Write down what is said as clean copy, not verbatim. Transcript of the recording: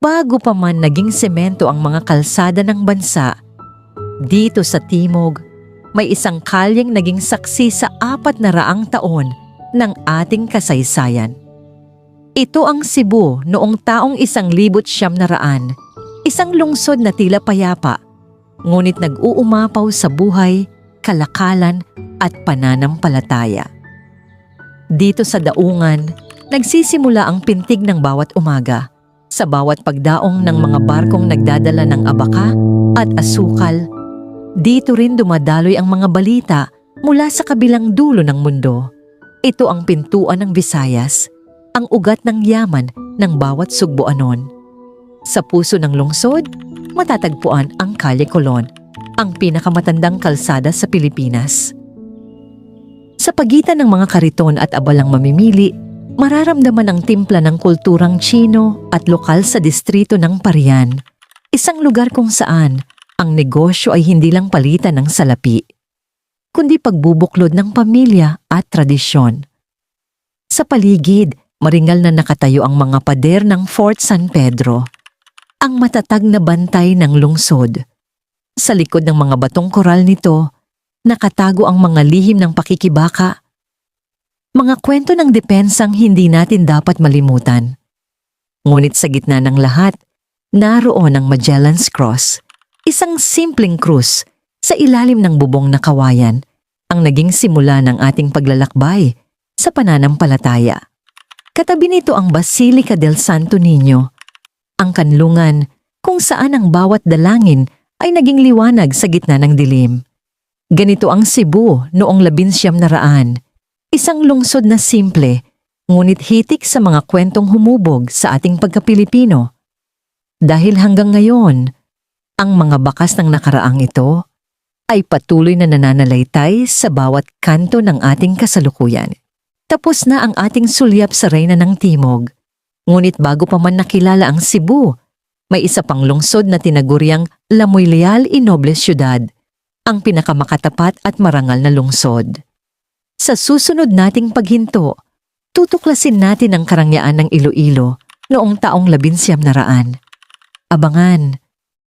Bago pa man naging semento ang mga kalsada ng bansa, dito sa Timog, may isang kalyeng naging saksi sa 400 taon ng ating kasaysayan. Ito ang Cebu noong taong 1900, isang lungsod na tila payapa, ngunit nag-uumapaw sa buhay, kalakalan at pananampalataya. Dito sa daungan, nagsisimula ang pintig ng bawat umaga, sa bawat pagdaong ng mga barkong nagdadala ng abaka at asukal. Dito rin dumadaloy ang mga balita mula sa kabilang dulo ng mundo. Ito ang pintuan ng Visayas, ang ugat ng yaman ng bawat Sugboanon. Sa puso ng lungsod, matatagpuan ang Calle Colon, ang pinakamatandang kalsada sa Pilipinas. Sa pagitan ng mga kariton at abalang mamimili, mararamdaman ang timpla ng kulturang Chino at lokal sa distrito ng Parian, isang lugar kung saan ang negosyo ay hindi lang palitan ng salapi, kundi pagbubuklod ng pamilya at tradisyon. Sa paligid, maringal na nakatayo ang mga pader ng Fort San Pedro, ang matatag na bantay ng lungsod. Sa likod ng mga batong koral nito, nakatago ang mga lihim ng pakikibaka, mga kwento ng depensang hindi natin dapat malimutan. Ngunit sa gitna ng lahat, naroon ang Magellan's Cross, isang simpleng krus sa ilalim ng bubong na kawayan, ang naging simula ng ating paglalakbay sa pananampalataya. Katabi nito ang Basilica del Santo Niño, ang kanlungan kung saan ang bawat dalangin ay naging liwanag sa gitna ng dilim. Ganito ang Cebu noong 1900, isang lungsod na simple, ngunit hitik sa mga kwentong humubog sa ating pagka-Pilipino. Dahil hanggang ngayon, ang mga bakas ng nakaraang ito ay patuloy na nananalaytay sa bawat kanto ng ating kasalukuyan. Tapos na ang ating sulyap sa Reyna ng Timog, ngunit bago pa man nakilala ang Cebu, may isa pang lungsod na tinaguriang La Muy Leal y Noble Ciudad, ang pinakamakatapat at marangal na lungsod. Sa susunod nating paghinto, tutuklasin natin ang karangyaan ng Iloilo noong taong 1900. Abangan,